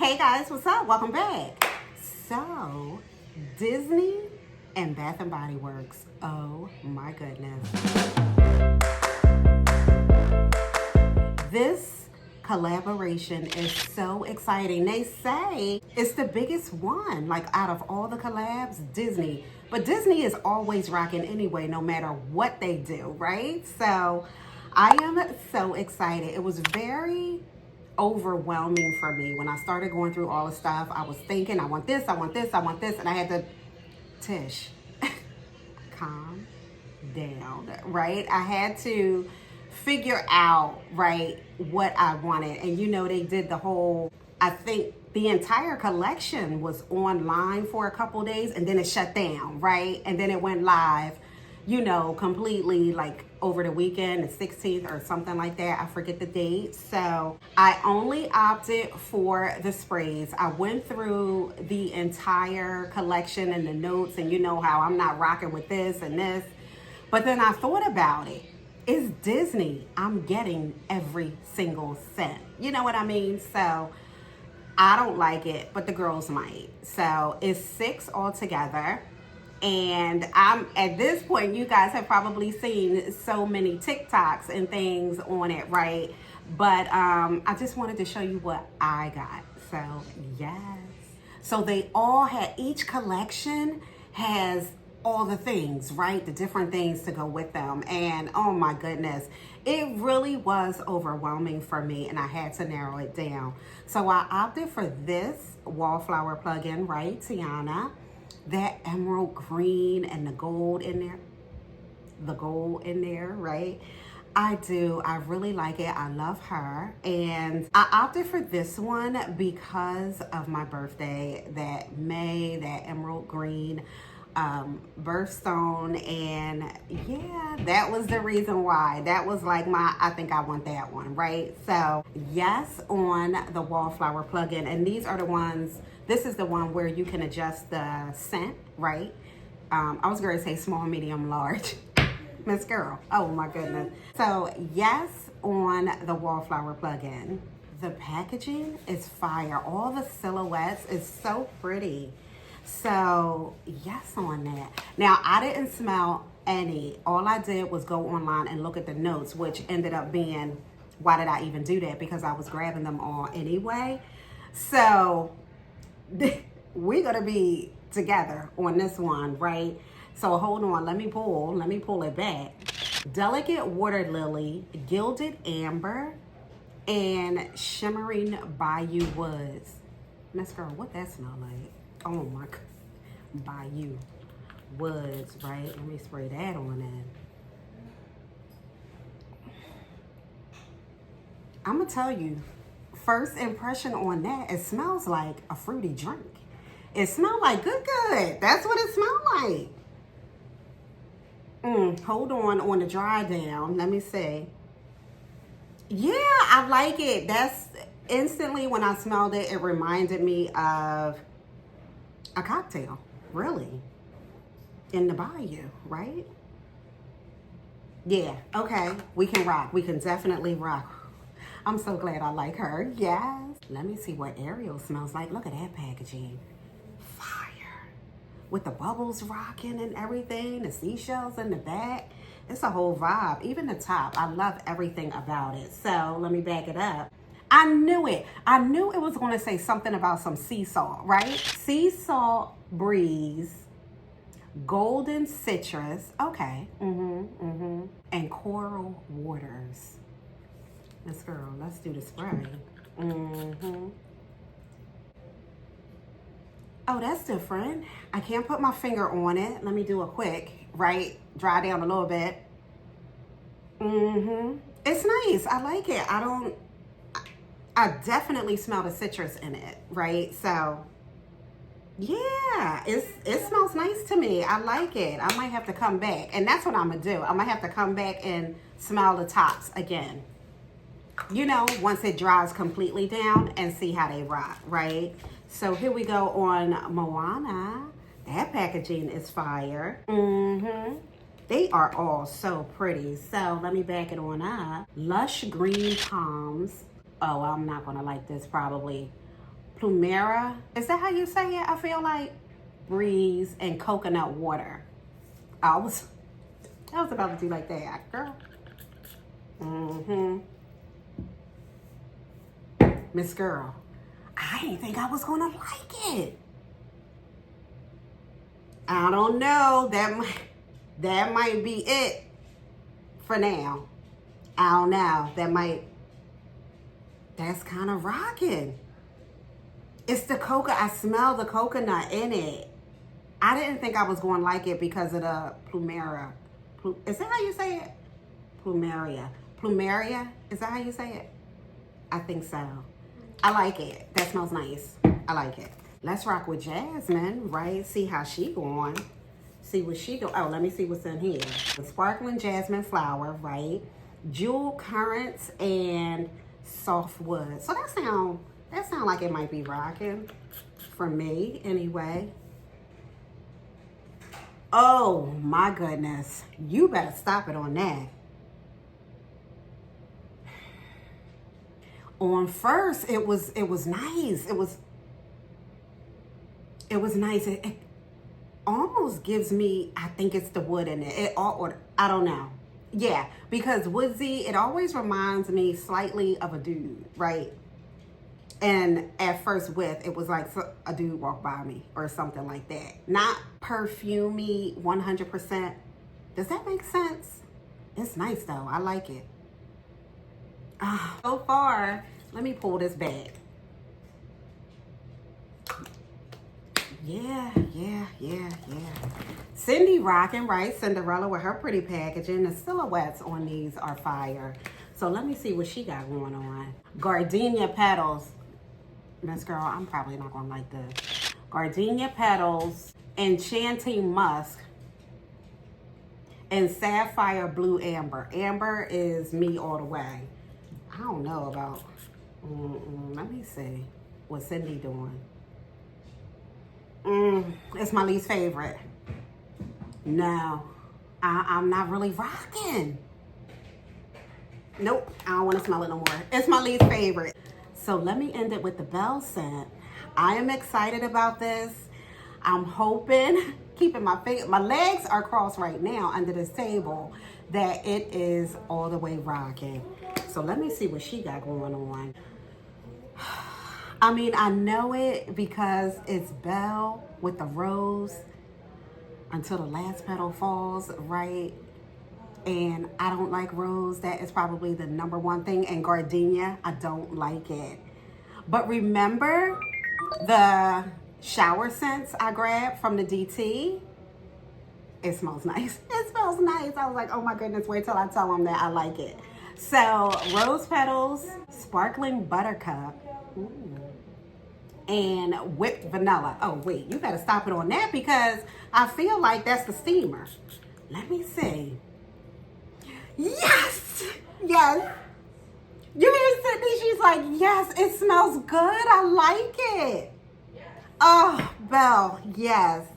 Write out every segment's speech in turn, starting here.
Hey guys, what's up? Welcome back. So, Disney and Bath and Body Works. Oh my goodness. This collaboration is so exciting. They say it's the biggest one, like out of all the collabs, Disney. But Disney is always rocking anyway, no matter what they do, right? So, I am so excited. It was very overwhelming for me when I started going through all the stuff. I was thinking, I want this, I want this, I want this, and I had to, Tish, calm down, right? I had to figure out, right, what I wanted. And you know, they did the whole, I think the entire collection was online for a couple days and then it shut down, right? And then it went live, you know, completely like over the weekend, the 16th or something like that. I forget the date. So I only opted for the sprays. I went through the entire collection and the notes, and you know how I'm not rocking with this and this. But then I thought about it. It's Disney. I'm getting every single cent. You know what I mean? So I don't like it, but the girls might. So it's 6 altogether. And I'm at this point, you guys have probably seen so many TikToks and things on it, right? But I just wanted to show you what I got. So yes. So they all had, each collection has all the things, right? The different things to go with them. And oh my goodness, it really was overwhelming for me and I had to narrow it down. So I opted for this wallflower plug-in, right? Tiana. That emerald green and the gold in there, right? I do. I really like it. I love her. And I opted for this one because of my birthday, that May, that emerald green birthstone. And yeah, that was the reason why. That was like I think I want that one, right? So yes, on the wallflower plug-in. And these are the ones. This is the one where you can adjust the scent, right? I was going to say small, medium, large. Miss Girl. Oh my goodness. So yes, on the wallflower plug-in. The packaging is fire. All the silhouettes is so pretty. So yes on that. Now I didn't smell any. All I did was go online and look at the notes, which ended up being, why did I even do that? Because I was grabbing them all anyway. So we're gonna be together on this one, right? So hold on, let me pull it back. Delicate water lily, gilded amber, and shimmering bayou woods. Miss Girl, what that smell like? Oh my God, bayou woods, right? Let me spray that on in. I'm gonna tell you, first impression on that, it smells like a fruity drink. It smells like good. That's what it smells like. Hold on the dry down. Let me see. Yeah, I like it. That's instantly when I smelled it, it reminded me of a cocktail, really, in the bayou, right? Yeah, okay, we can rock. We can definitely rock. I'm so glad I like her. Yes. Let me see what Ariel smells like. Look at that packaging. Fire. With the bubbles rocking and everything. The seashells in the back. It's a whole vibe. Even the top. I love everything about it. So let me back it up. I knew it. I knew it was going to say something about some sea salt, right? Sea salt breeze. Golden citrus. Okay. And coral waters. Miss Girl, let's do the spray. Oh, that's different. I can't put my finger on it. Let me do a quick, right? Dry down a little bit. It's nice. I like it. I definitely smell the citrus in it, right? So, yeah, it smells nice to me. I like it. I might have to come back. And that's what I'm going to do. I might have to come back and smell the tops again. You know, once it dries completely down and see how they rock, right? So here we go on Moana. That packaging is fire. They are all so pretty. So let me back it on up. Lush green palms. Oh, I'm not gonna like this probably. Plumera. Is that how you say it? I feel like breeze and coconut water. I was about to do like that, girl. Miss Girl, I didn't think I was gonna like it. I don't know. That might be it for now. I don't know. That's kind of rocking. It's the I smell the coconut in it. I didn't think I was going to like it because of the Plumera. Is that how you say it? Plumeria. Plumeria? Is that how you say it? I think so. I like it. That smells nice. I like it. Let's rock with Jasmine, right? See how she going. See what she do. Oh, let me see what's in here. The sparkling jasmine flower, right? Jewel currants and soft wood. So that sound like it might be rocking for me anyway. Oh my goodness. You better stop it on that. On first, it was nice. It was nice. It almost gives me, I think it's the wood in it. Or I don't know. Yeah, because woodsy, it always reminds me slightly of a dude, right? And at first with, it was like a dude walked by me or something like that. Not perfumey 100%. Does that make sense? It's nice though. I like it. So far, let me pull this back. Yeah. Cindy rocking, right? Cinderella with her pretty packaging. The silhouettes on these are fire. So let me see what she got going on. Gardenia petals. Miss Girl, I'm probably not gonna like this. Gardenia petals, enchanting musk, and sapphire blue amber. Amber is me all the way. I don't know about, let me see what Cindy doing. It's my least favorite. No, I'm not really rocking. Nope, I don't want to smell it no more. It's my least favorite. So let me end it with the Bell scent. I am excited about this. I'm hoping, keeping my legs are crossed right now under this table, that it is all the way rocking. So let me see what she got going on. I mean, I know it because it's Belle with the rose until the last petal falls, right? And I don't like rose. That is probably the number one thing. And gardenia, I don't like it. But remember the shower scents I grabbed from the DT? It smells nice. It smells nice. I was like, oh my goodness, wait till I tell them that I like it. So rose petals, sparkling buttercup, and whipped vanilla. Oh wait, you better stop it on that because I feel like that's the steamer. Let me see. Yes. You hear Sydney? She's like, yes, it smells good. I like it. Oh, Belle, yes.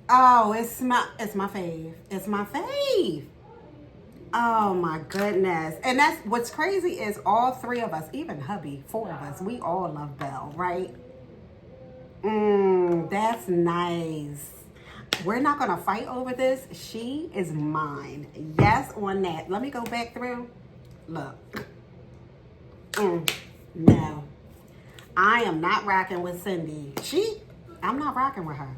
Oh, it's my fave. It's my fave. Oh my goodness. And that's what's crazy is all three of us, even hubby, 4 of us, we all love Belle, right? That's nice. We're not gonna fight over this. She is mine. Yes on that. Let me go back through. Look. No. I am not rocking with Cindy. I'm not rocking with her.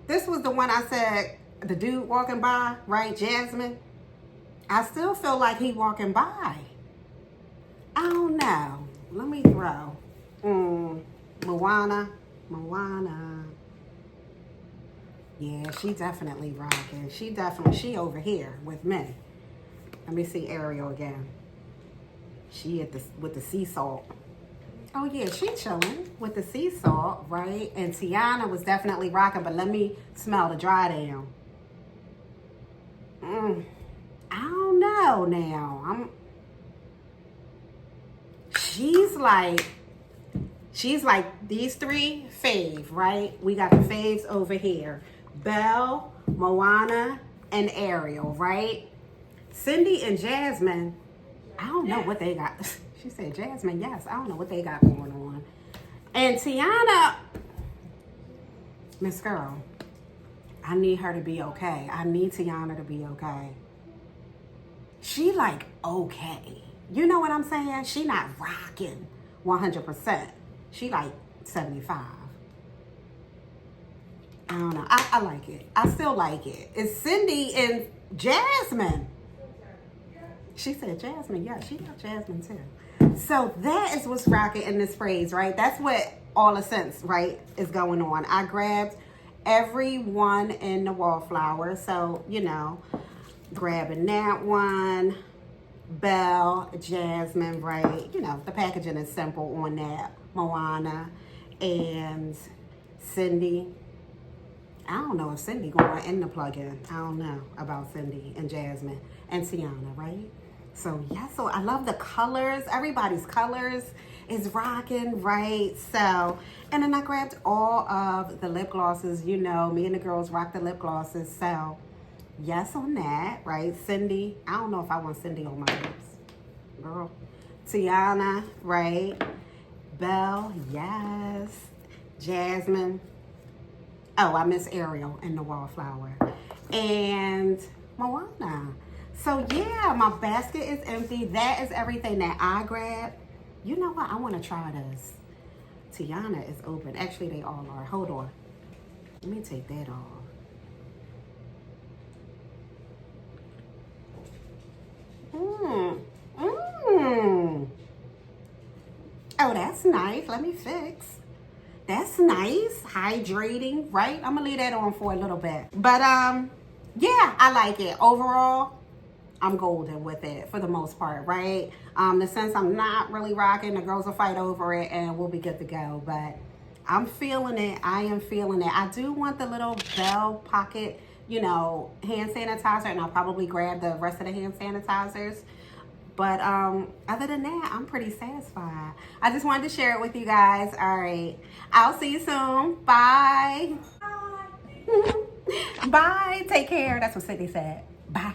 This was the one I said, the dude walking by, right? Jasmine. I still feel like he walking by. I don't know. Let me throw. Moana. Yeah, she definitely rocking. She over here with me. Let me see Ariel again. She with the sea salt. Oh yeah, she chilling with the sea salt, right? And Tiana was definitely rocking, but let me smell the dry down. I don't know now. She's like these 3 fave, right? We got the faves over here. Belle, Moana, and Ariel, right? Cindy and Jasmine, I don't know what they got. She said, Jasmine, yes. I don't know what they got going on. And Tiana, Miss Girl, I need her to be okay. I need Tiana to be okay. She like okay. You know what I'm saying? She not rocking 100%. She like 75. I don't know. I like it. I still like it. It's Cindy and Jasmine. She said Jasmine. Yeah, she got Jasmine too. So that is what's rocking in this phrase, right? That's what all the sense, right, is going on. I grabbed every one in the wallflower. So, you know, grabbing that one. Belle, Jasmine, right? You know, the packaging is simple on that. Moana and Cindy. I don't know if Cindy going in the plug-in. I don't know about Cindy and Jasmine and Tiana, right? So, yeah, so I love the colors. Everybody's colors is rocking, right? So, and then I grabbed all of the lip glosses. You know, me and the girls rock the lip glosses. So, yes on that, right? Cindy, I don't know if I want Cindy on my lips. Girl. Tiana, right? Belle, yes. Jasmine. Oh, I miss Ariel in the wallflower. And Moana. So, yeah, my basket is empty. That is everything that I grabbed. You know what? I want to try this. Tiana is open. Actually, they all are. Hold on. Let me take that off. Oh, that's nice. Let me fix. That's nice. Hydrating, right? I'm gonna leave that on for a little bit. But yeah, I like it. Overall, I'm golden with it for the most part, right? The sense I'm not really rocking, the girls will fight over it and we'll be good to go. But I'm feeling it. I am feeling it. I do want the little Belle pocket, you know, hand sanitizer, and I'll probably grab the rest of the hand sanitizers. But other than that, I'm pretty satisfied. I just wanted to share it with you guys. All right. I'll see you soon. Bye. Bye. Bye. Take care. That's what Sydney said. Bye.